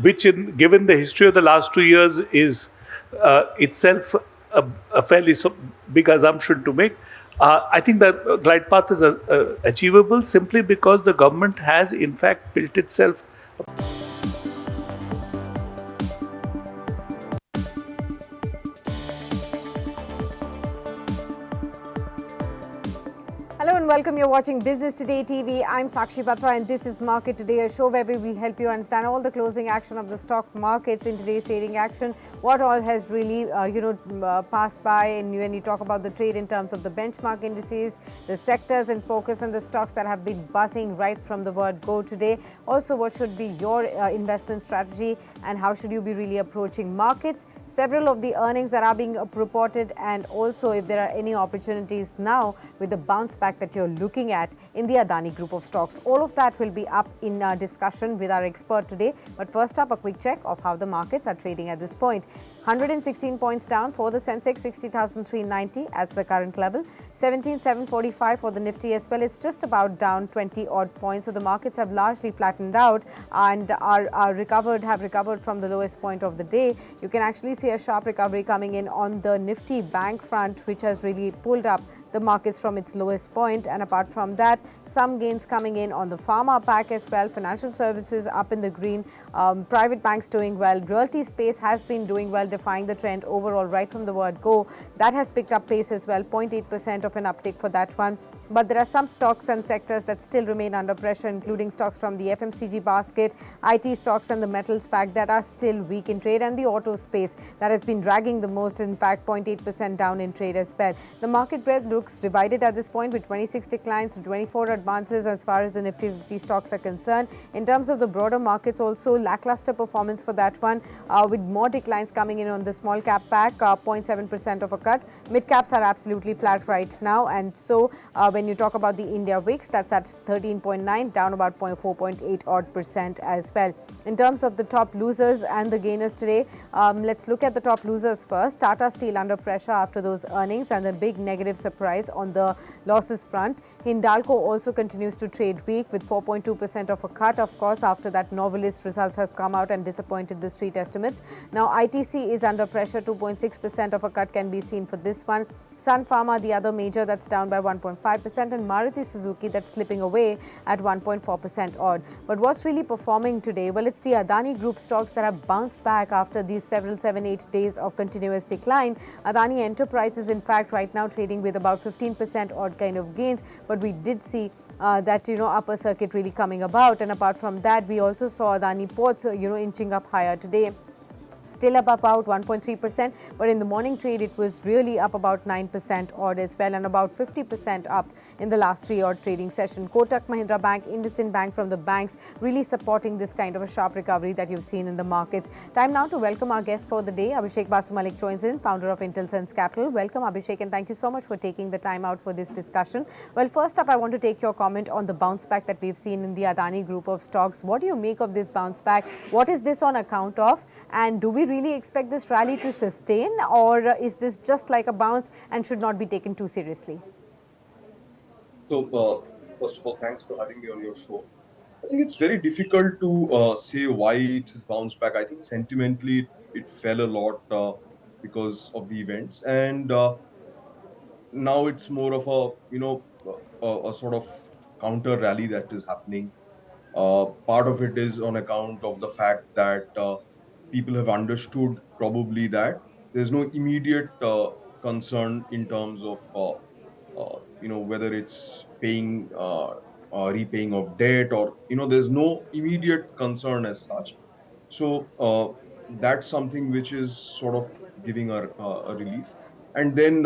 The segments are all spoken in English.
which, given the history of the last 2 years, is itself a fairly big assumption to make. I think the glide path is achievable simply because the government has, in fact, built itself. Hello and welcome. You're watching Business Today TV. I'm Sakshi Batra and this is Market Today, a show where we will help you understand all the closing action of the stock markets in today's trading action, what all has really, passed by, and when you talk about the trade in terms of the benchmark indices, the sectors in focus and the stocks that have been buzzing right from the word go today. Also, what should be your investment strategy and how should you be really approaching markets? Several of the earnings that are being reported, and also if there are any opportunities now with the bounce back that you're looking at in the Adani group of stocks. All of that will be up in our discussion with our expert today. But first up, a quick check of how the markets are trading at this point. 116 points down for the Sensex, 60,390 as the current level. 17,745 for the Nifty as well. It's just about down 20 odd points. So the markets have largely flattened out and have recovered from the lowest point of the day. You can actually see a sharp recovery coming in on the Nifty bank front, which has really pulled up the markets from its lowest point. And apart from that, some gains coming in on the pharma pack as well. Financial services up in the green, private banks doing well. Realty space has been doing well, defying the trend overall right from the word go. That has picked up pace as well, 0.8% of an uptick for that one. But there are some stocks and sectors that still remain under pressure, including stocks from the FMCG basket, IT stocks and the metals pack that are still weak in trade, and the auto space that has been dragging the most, in fact 0.8% down in trade as well. The market breadth looks divided at this point, with 26 declines to 24 advances as far as the Nifty 50 stocks are concerned. In terms of the broader markets, also lackluster performance for that one, with more declines coming in on the small cap pack, 0.7% of a cut. Mid caps are absolutely flat right now, and so when you talk about the India VIX, that's at 13.9, down about 4.8 odd percent as well. In terms of the top losers and the gainers today, let's look at the top losers first. Tata Steel under pressure after those earnings and a big negative surprise on the losses front. Hindalco also continues to trade weak with 4.2% of a cut, of course, after that novelist results have come out and disappointed the street estimates. Now, ITC is under pressure, 2.6% of a cut can be seen for this one. Sun Pharma, the other major, that's down by 1.5%, and Maruti Suzuki, that's slipping away at 1.4% odd. But what's really performing today? Well, it's the Adani Group stocks that have bounced back after these 7-8 days of continuous decline. Adani Enterprises, in fact, right now trading with about 15% odd kind of gains, but we did see that upper circuit really coming about. And apart from that, we also saw Adani Ports inching up higher today, still up about 1.3%, but in the morning trade it was really up about 9% odd as well, and about 50% up in the last 3 odd trading session. Kotak Mahindra Bank, IndusInd Bank from the banks really supporting this kind of a sharp recovery that you've seen in the markets. Time now to welcome our guest for the day. Abhishek Basumallick joins in, founder of Intelsense Capital. Welcome, Abhishek, and thank you so much for taking the time out for this discussion. Well, first up, I want to take your comment on the bounce back that we've seen in the Adani group of stocks. What do you make of this bounce back? What is this on account of? And do we really expect this rally to sustain, or is this just like a bounce and should not be taken too seriously? So, first of all, thanks for having me on your show. I think it's very difficult to say why it has bounced back. I think sentimentally it fell a lot because of the events, and now it's more of a sort of counter rally that is happening. Part of it is on account of the fact that people have understood probably that there's no immediate concern in terms of whether it's repaying of debt, or there's no immediate concern as such. So that's something which is sort of giving a relief. And then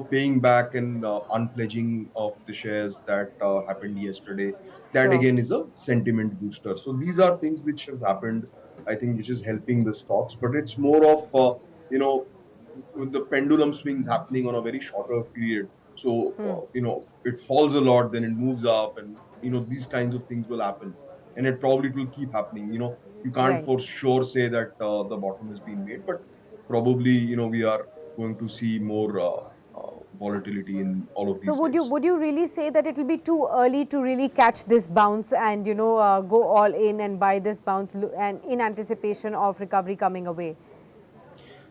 paying back and unpledging of the shares that happened yesterday, that Sure. again is a sentiment booster. So these are things which have happened, I think, which is helping the stocks. But it's more of you know with the pendulum swings happening on a very shorter period. So it falls a lot, then it moves up, and these kinds of things will happen, and it will keep happening. You can't Right. for sure say that the bottom has been made, but probably we are going to see more volatility in all of So these names. would you really say that it will be too early to really catch this bounce and go all in and buy this bounce and in anticipation of recovery coming away?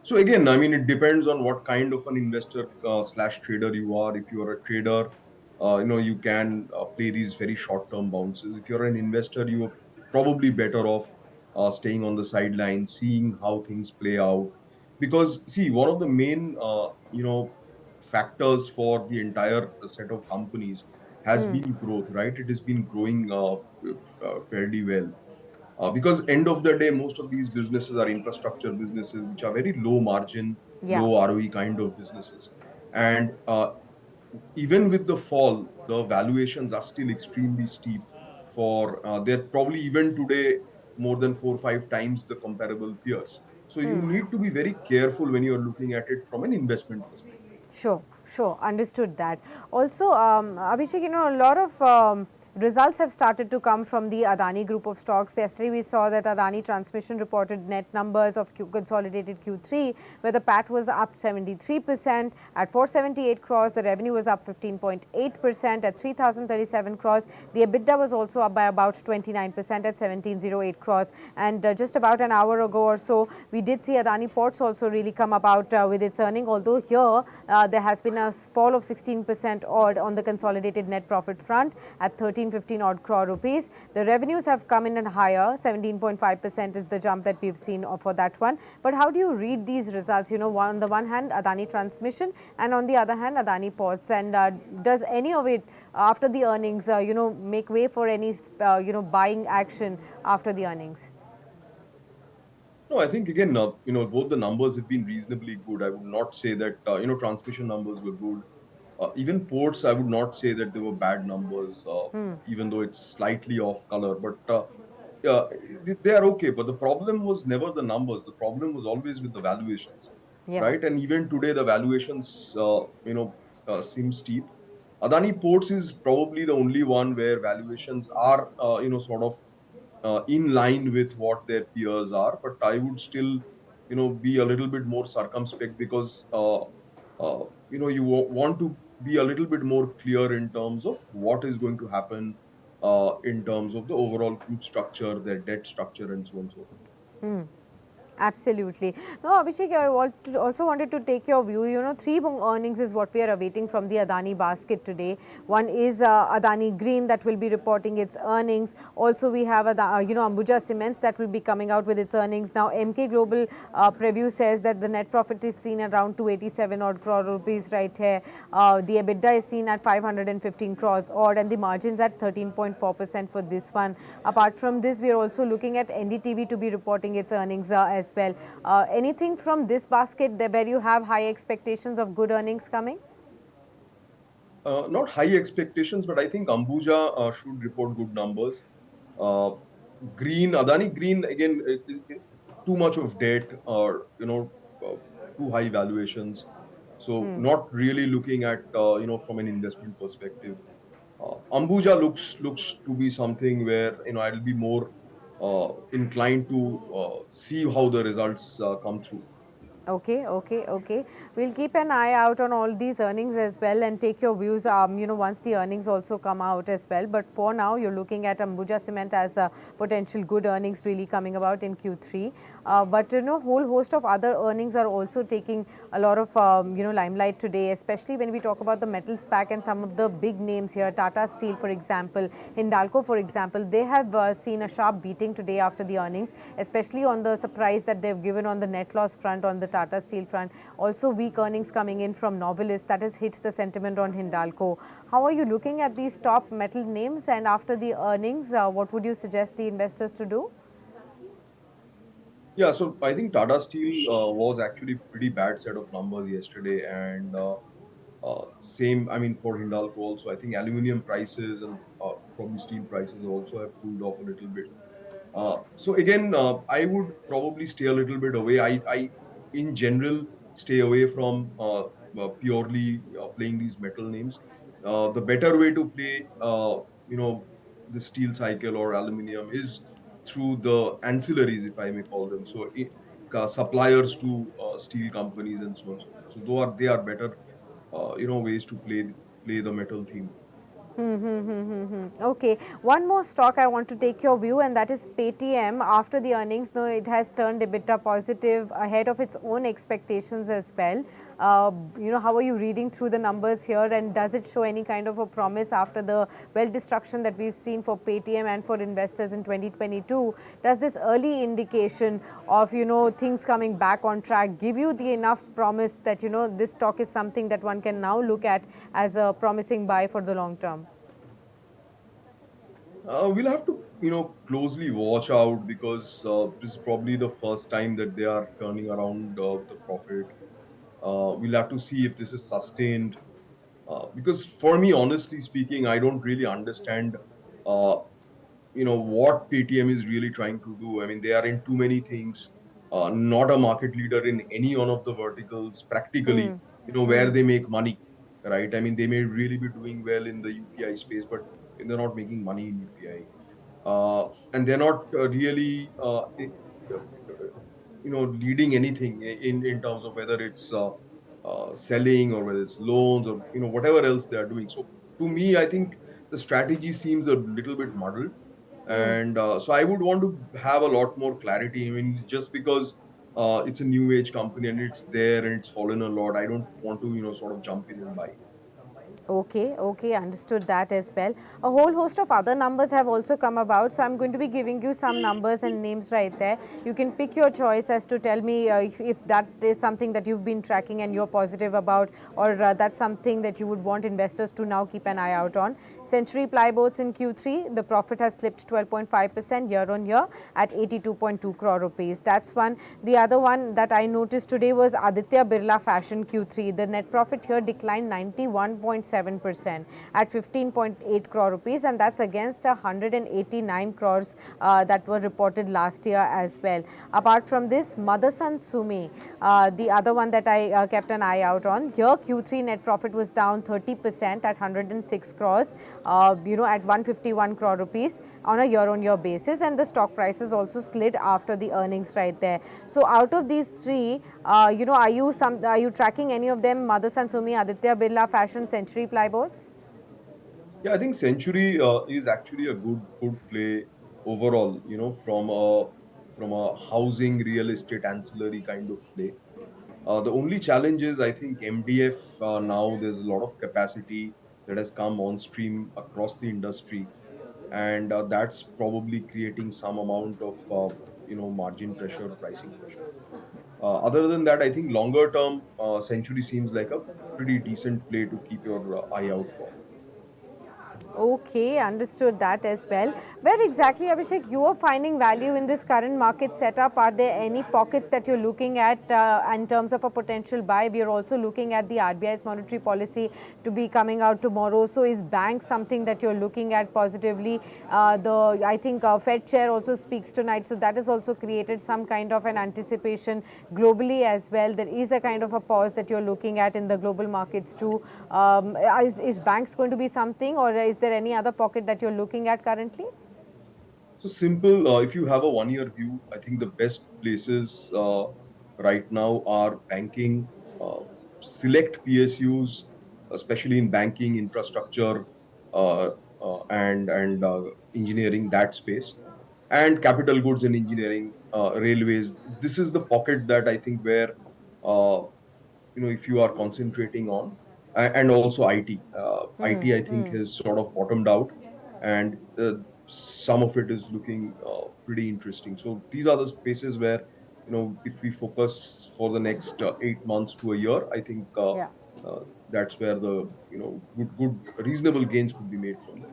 So again, I mean, it depends on what kind of an investor slash trader you are. If you are a trader, you can play these very short term bounces. If you're an investor, you are probably better off staying on the sidelines, seeing how things play out. Because see, one of the main factors for the entire set of companies has been growth, right? It has been growing fairly well, because end of the day, most of these businesses are infrastructure businesses which are very low margin, Yeah. low ROE kind of businesses. And even with the fall, the valuations are still extremely steep. For they're probably even today more than 4 or 5 times the comparable peers. So you need to be very careful when you're looking at it from an investment perspective. Sure, sure. Understood that. Also, Abhishek, a lot of results have started to come from the Adani group of stocks. Yesterday, we saw that Adani Transmission reported net numbers of consolidated Q3, where the PAT was up 73% at 478 crores. The revenue was up 15.8% at 3,037 crores. The EBITDA was also up by about 29% at 1,708 crores. And just about an hour ago or so, we did see Adani Ports also really come about with its earning. Although here there has been a fall of 16% odd on the consolidated net profit front at 1315 odd crore rupees. The revenues have come in and higher. 17.5% is the jump that we've seen for that one. But how do you read these results? On the one hand, Adani Transmission, and on the other hand, Adani Ports. And does any of it after the earnings, make way for any, buying action after the earnings? No, I think again, both the numbers have been reasonably good. I would not say that transmission numbers were good. Even ports, I would not say that they were bad numbers, even though it's slightly off color. But uh, they are okay. But the problem was never the numbers. The problem was always with the valuations, Yeah. right? And even today, the valuations, seem steep. Adani Ports is probably the only one where valuations are, sort of in line with what their peers are. But I would still, be a little bit more circumspect, because you want to be a little bit more clear in terms of what is going to happen in terms of the overall group structure, their debt structure, and so on and so forth. Absolutely. No, Abhishek, also wanted to take your view. Three more earnings is what we are awaiting from the Adani basket today. One is Adani Green that will be reporting its earnings. Also, we have Ambuja Cements that will be coming out with its earnings. Now, MK Global preview says that the net profit is seen around 287 odd crore rupees right here. The EBITDA is seen at 515 crores odd, and the margins at 13.4% for this one. Apart from this, we are also looking at NDTV to be reporting its earnings as well. Anything from this basket where you have high expectations of good earnings coming? Not high expectations, but I think Ambuja should report good numbers. Uh, Adani Green, again, too much of debt, or too high valuations. So not really looking at from an investment perspective. Ambuja looks to be something where I'll be more inclined to see how the results come through. Okay, okay, okay. We'll keep an eye out on all these earnings as well and take your views, once the earnings also come out as well. But for now, you're looking at Ambuja Cement as a potential good earnings really coming about in Q3. But, whole host of other earnings are also taking a lot of, limelight today, especially when we talk about the metals pack and some of the big names here. Tata Steel, for example, Hindalco, for example, they have seen a sharp beating today after the earnings, especially on the surprise that they've given on the net loss front on the Tata Steel front. Also, weak earnings coming in from Novelis that has hit the sentiment on Hindalco. How are you looking at these top metal names? And after the earnings, what would you suggest the investors to do? Yeah, so I think Tata Steel was actually pretty bad set of numbers yesterday, and same, I mean, for Hindalco also. I think aluminum prices and probably steel prices also have cooled off a little bit. So again, I would probably stay a little bit away. I in general, stay away from purely playing these metal names. The better way to play, the steel cycle or aluminum is through the ancillaries, if I may call them. So suppliers to steel companies and so on and so forth. So though they are better ways to play the metal theme. Okay, one more stock I want to take your view, and that is Paytm. After the earnings, though, it has turned EBITDA positive ahead of its own expectations as well. How are you reading through the numbers here, and does it show any kind of a promise after the well destruction that we've seen for Paytm and for investors in 2022? Does this early indication of things coming back on track give you the enough promise that this stock is something that one can now look at as a promising buy for the long term? We'll have to, closely watch out because this is probably the first time that they are turning around the profit. We'll have to see if this is sustained. Because for me, honestly speaking, I don't really understand, uh, what Paytm is really trying to do. I mean, they are in too many things, not a market leader in any one of the verticals, practically, where they make money, right? I mean, they may really be doing well in the UPI space, but they're not making money in UPI. And they're not really, leading anything in terms of whether it's selling or whether it's loans or whatever else they are doing. So to me, I think the strategy seems a little bit muddled, and so I would want to have a lot more clarity. I mean, just because it's a new age company and it's there and it's fallen a lot, I don't want to sort of jump in and buy. Okay, understood that as well. A whole host of other numbers have also come about, so I'm going to be giving you some numbers and names right there. You can pick your choice as to tell me if that is something that you've been tracking and you're positive about, or that's something that you would want investors to now keep an eye out on. Century Plyboards in Q3, the profit has slipped 12.5% year on year at 82.2 crore rupees. That's one. The other one that I noticed today was Aditya Birla Fashion Q3. The net profit here declined 91.7% at 15.8 crore rupees, and that's against 189 crores that were reported last year as well. Apart from this, Motherson Sumi, the other one that I kept an eye out on. Here Q3 net profit was down 30% at 106 crores. At 151 crore rupees on a year-on-year basis, and the stock prices also slid after the earnings right there. So out of these three, are you tracking any of them? Motherson Sumi, Aditya Birla Fashion, Century Plyboards? Yeah, I think Century is actually a good play overall. From a housing real estate ancillary kind of play. The only challenge is, I think, MDF, now there's a lot of capacity that has come on stream across the industry, and that's probably creating some amount of margin pressure, pricing pressure. Other than that, I think longer term, Century seems like a pretty decent play to keep your eye out for. Okay, understood that as well. Where exactly, Abhishek, you are finding value in this current market setup? Are there any pockets that you're looking at in terms of a potential buy? We are also looking at the RBI's monetary policy to be coming out tomorrow. So is bank something that you're looking at positively? I think Fed chair also speaks tonight, so that has also created some kind of an anticipation globally as well. There is a kind of a pause that you're looking at in the global markets too. Is banks going to be something, or is there any other pocket that you're looking at currently? So simple. If you have a 1 year view, I think the best places right now are banking, uh, select PSUs, especially in banking, infrastructure, uh, and engineering, that space, and capital goods and engineering, railways. This is the pocket that I think where uh, if you are concentrating on, and also IT. IT, I think, has sort of bottomed out, and some of it is looking pretty interesting. So these are the spaces where, if we focus for the next 8 months to a year, I think Yeah. that's where the good reasonable gains could be made from there.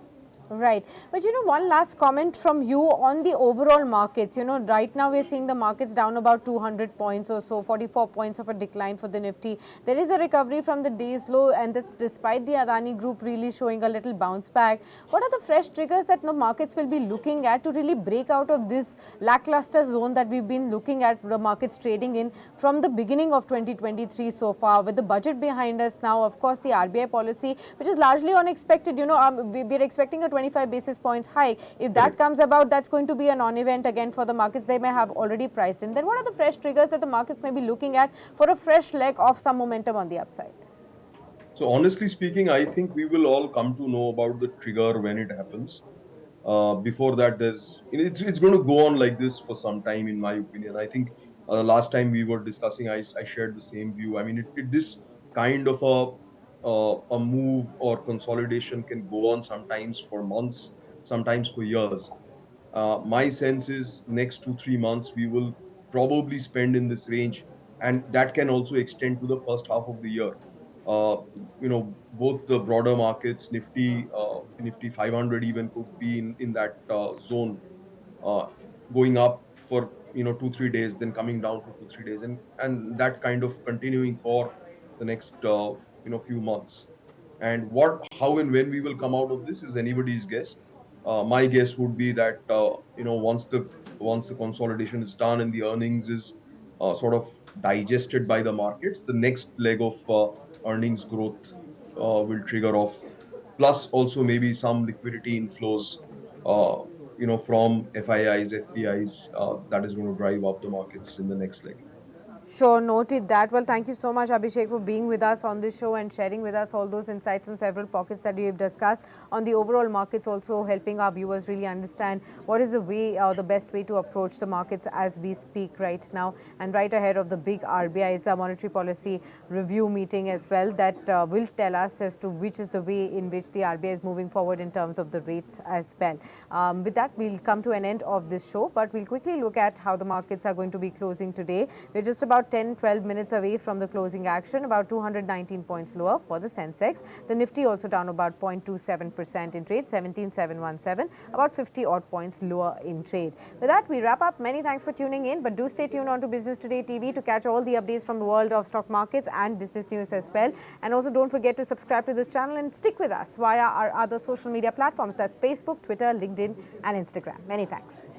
Right. But one last comment from you on the overall markets. Right now we're seeing the markets down about 200 points or so, 44 points of a decline for the Nifty. There is a recovery from the day's low, and that's despite the Adani Group really showing a little bounce back. What are the fresh triggers that the markets will be looking at to really break out of this lackluster zone that we've been looking at the markets trading in from the beginning of 2023 so far? With the budget behind us now, of course, the RBI policy, which is largely unexpected, we're expecting a 25 basis points hike. If that Correct. comes about, that's going to be a non-event again for the markets. They may have already priced in. Then what are the fresh triggers that the markets may be looking at for a fresh leg of some momentum on the upside? So honestly speaking, I think we will all come to know about the trigger when it happens. Before that, it's going to go on like this for some time, in my opinion. I think last time we were discussing, I shared the same view. I mean, this kind of a move or consolidation can go on sometimes for months, sometimes for years. My sense is next 2 3 months we will probably spend in this range, and that can also extend to the first half of the year. uh, Both the broader markets, Nifty 500 even could be in that zone, uh, going up for 2 3 days, then coming down for 2 3 days, and that kind of continuing for the next few months. And what, how, and when we will come out of this is anybody's guess. My guess would be that once the consolidation is done and the earnings is sort of digested by the markets, the next leg of earnings growth will trigger off. Plus, also maybe some liquidity inflows, from FIIs, FPIs, that is going to drive up the markets in the next leg. Sure, noted that. Well, thank you so much, Abhishek, for being with us on this show and sharing with us all those insights on several pockets that we have discussed on the overall markets, also helping our viewers really understand what is the way, the best way to approach the markets as we speak right now, and right ahead of the big RBI's monetary policy review meeting as well, that will tell us as to which is the way in which the RBI is moving forward in terms of the rates as well. With that, we'll come to an end of this show, but we'll quickly look at how the markets are going to be closing today. We're just about 10-12 minutes away from the closing action, about 219 points lower for the Sensex. The Nifty also down about 0.27% in trade, 17,717, about 50 odd points lower in trade. With that, we wrap up. Many thanks for tuning in, but do stay tuned on to Business Today TV to catch all the updates from the world of stock markets and business news as well. And also don't forget to subscribe to this channel and stick with us via our other social media platforms. That's Facebook, Twitter, LinkedIn and Instagram. Many thanks.